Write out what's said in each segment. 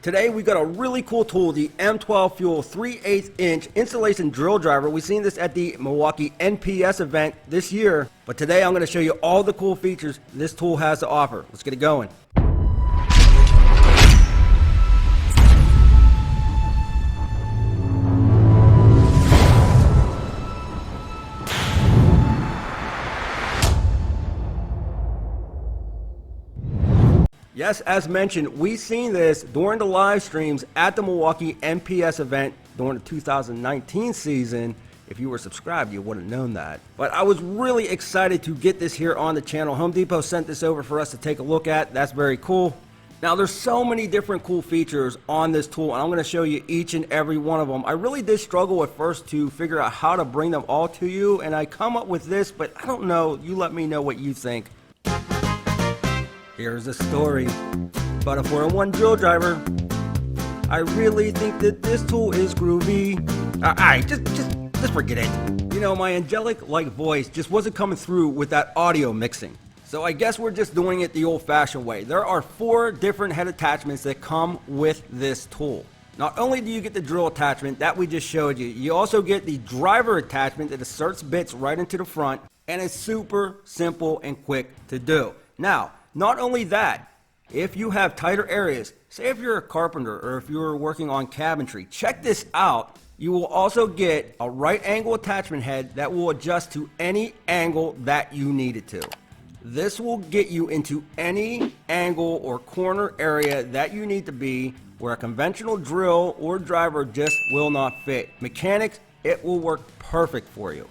Today we got a really cool tool, the M12 Fuel 3/8 inch installation drill driver. We've seen this at the Milwaukee NPS event this year, but today I'm going to show you all the cool features this tool has to offer. Let's get it going. Yes, as mentioned, we've seen this during the live streams at the Milwaukee NPS event during the 2019 season. If you were subscribed, you would have known that. But I was really excited to get this here on the channel. Home Depot sent this over for us to take a look at. That's very cool. Now, there's so many different cool features on this tool, and I'm going to show you each and every one of them. I really did struggle at first to figure out how to bring them all to you, and I come up with this, but I don't know. You let me know what you think. Here's a story about a 4-in-1 drill driver. I really think that this tool is groovy. Alright, just forget it. You know, my angelic-like voice just wasn't coming through with that audio mixing. So I guess we're just doing it the old-fashioned way. There are 4 different head attachments that come with this tool. Not only do you get the drill attachment that we just showed you, you also get the driver attachment that inserts bits right into the front, and it's super simple and quick to do. Now, not only that, if you have tighter areas, say if you're a carpenter or if you're working on cabinetry, check this out. You will also get a right angle attachment head that will adjust to any angle that you need it to. This will get you into any angle or corner area that you need to be where a conventional drill or driver just will not fit. Mechanics, it will work perfect for you.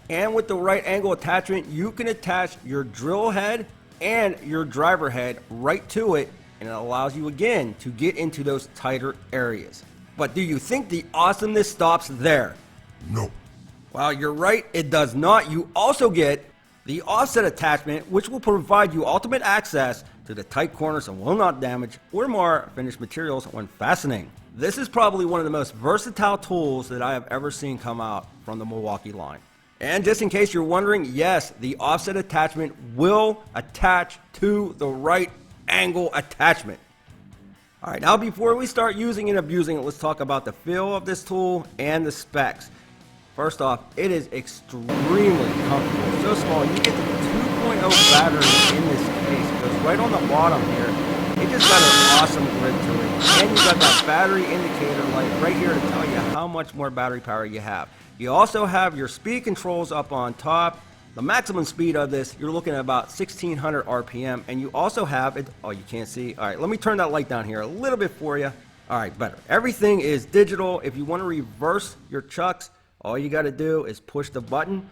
And with the right angle attachment, you can attach your drill head and your driver head right to it, and it allows you again to get into those tighter areas. But do you think the awesomeness stops there? No. Well, you're right, it does not. You also get the offset attachment, which will provide you ultimate access to the tight corners and will not damage or mar finished materials when fastening. This is probably one of the most versatile tools that I have ever seen come out from the Milwaukee line. And just in case you're wondering, yes, the offset attachment will attach to the right angle attachment. All right, now before we start using and abusing it, let's talk about the feel of this tool and the specs. First off, it is extremely comfortable. So small, you get the 2.0 battery in this case. It goes right on the bottom here. It just got an awesome grip to it. And you got that battery indicator light right here to tell you how much more battery power you have. You also have your speed controls up on top. The maximum speed of this, you're looking at about 1600 RPM, and you also have it. Oh, you can't see. All right, let me turn that light down here a little bit for you. All right, better. Everything is digital. If you want to reverse your chucks, all you got to do is push the button,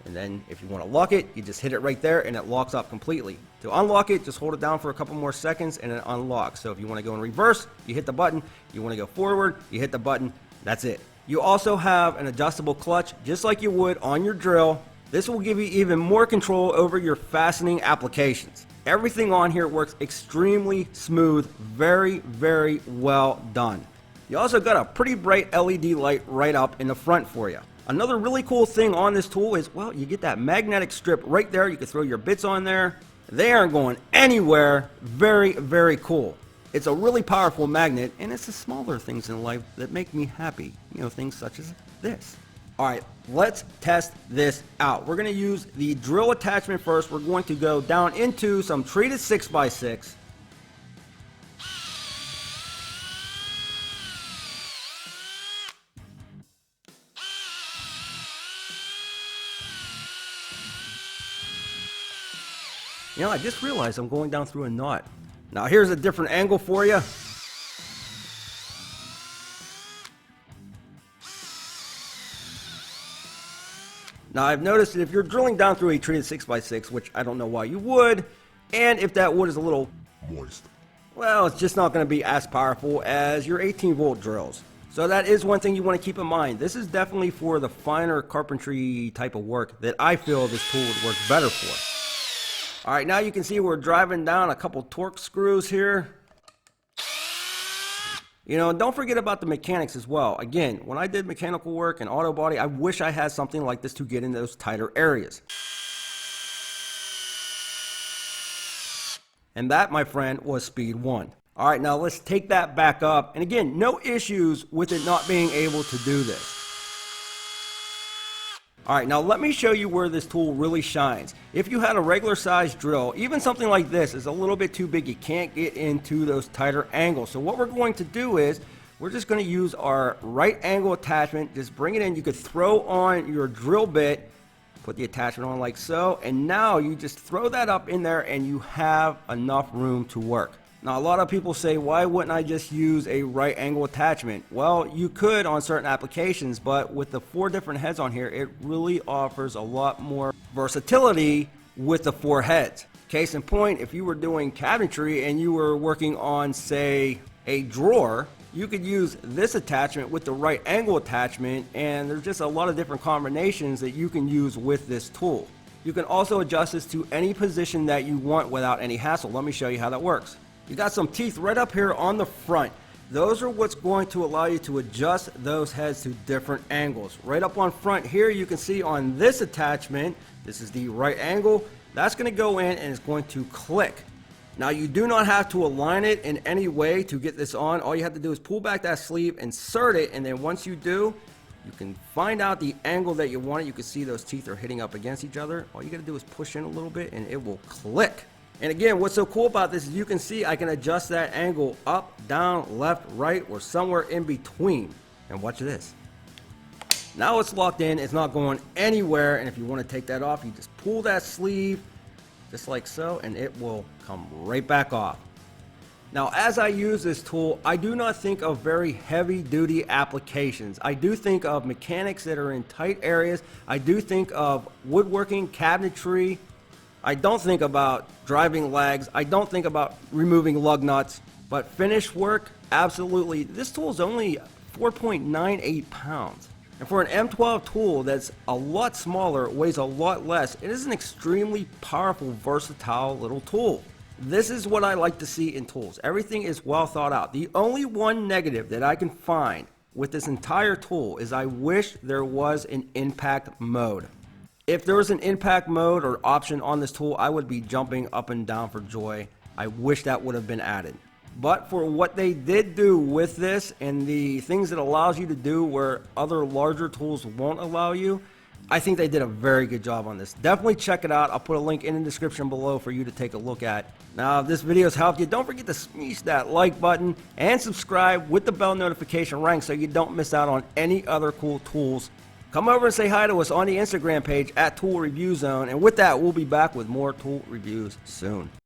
and then if you want to lock it, you just hit it right there, and it locks up completely. To unlock it, just hold it down for a couple more seconds, and it unlocks. So if you want to go in reverse, you hit the button. You want to go forward, you hit the button. That's it. You also have an adjustable clutch, just like you would on your drill. This will give you even more control over your fastening applications. Everything on here works extremely smooth, very, very well done. You also got a pretty bright LED light right up in the front for you. Another really cool thing on this tool is, well, you get that magnetic strip right there. You can throw your bits on there. They aren't going anywhere. Very, very cool. It's a really powerful magnet, and it's the smaller things in life that make me happy. You know, things such as this. All right, let's test this out. We're going to use the drill attachment first. We're going to go down into some treated 6x6. You know, I just realized I'm going down through a knot. Now here's a different angle for you. Now I've noticed that if you're drilling down through a treated 6x6, which I don't know why you would, and if that wood is a little Moist. well, it's just not going to be as powerful as your 18-volt drills. So that is one thing you want to keep in mind. This is definitely for the finer carpentry type of work that I feel this tool would work better for. All right, now you can see we're driving down a couple torque screws here. You know, don't forget about the mechanics as well. Again, when I did mechanical work and auto body, I wish I had something like this to get in those tighter areas. And that, my friend, was speed 1. Alright, now let's take that back up. And again, no issues with it not being able to do this. Alright, now let me show you where this tool really shines. If you had a regular size drill, even something like this is a little bit too big. You can't get into those tighter angles. So what we're going to do is, we're just going to use our right angle attachment. Just bring it in. You could throw on your drill bit, put the attachment on like so, and now you just throw that up in there and you have enough room to work. Now a lot of people say, why wouldn't I just use a right angle attachment? Well, you could on certain applications, but with the 4 different heads on here, it really offers a lot more versatility with the 4 heads. Case in point, if you were doing cabinetry and you were working on, say, a drawer, you could use this attachment with the right angle attachment, and there's just a lot of different combinations that you can use with this tool. You can also adjust this to any position that you want without any hassle. Let me show you how that works. You got some teeth right up here on the front. Those are what's going to allow you to adjust those heads to different angles. Right up on front here, you can see on this attachment, this is the right angle, that's going to go in and it's going to click. Now you do not have to align it in any way to get this on. All you have to do is pull back that sleeve, insert it, and then once you do, you can find out the angle that you want it. You can see those teeth are hitting up against each other. All you got to do is push in a little bit and it will click. And again, what's so cool about this is you can see I can adjust that angle up, down, left, right, or somewhere in between. And watch this. Now it's locked in, it's not going anywhere, and if you want to take that off, you just pull that sleeve just like so, and it will come right back off. Now, as I use this tool, I do not think of very heavy-duty applications. I do think of mechanics that are in tight areas. I do think of woodworking, cabinetry. I don't think about driving legs. I don't think about removing lug nuts. But finish work, absolutely. This tool is only 4.98 pounds. And for an M12 tool that's a lot smaller, weighs a lot less, it is an extremely powerful, versatile little tool. This is what I like to see in tools. Everything is well thought out. The only one negative that I can find with this entire tool is I wish there was an impact mode. If there was an impact mode or option on this tool, I would be jumping up and down for joy. I wish that would have been added. But for what they did do with this and the things it allows you to do where other larger tools won't allow you, I think they did a very good job on this. Definitely check it out. I'll put a link in the description below for you to take a look at. Now, if this video has helped you, don't forget to smash that like button and subscribe with the bell notification rang so you don't miss out on any other cool tools. Come over and say hi to us on the Instagram page at Tool Review Zone. And with that, we'll be back with more tool reviews soon.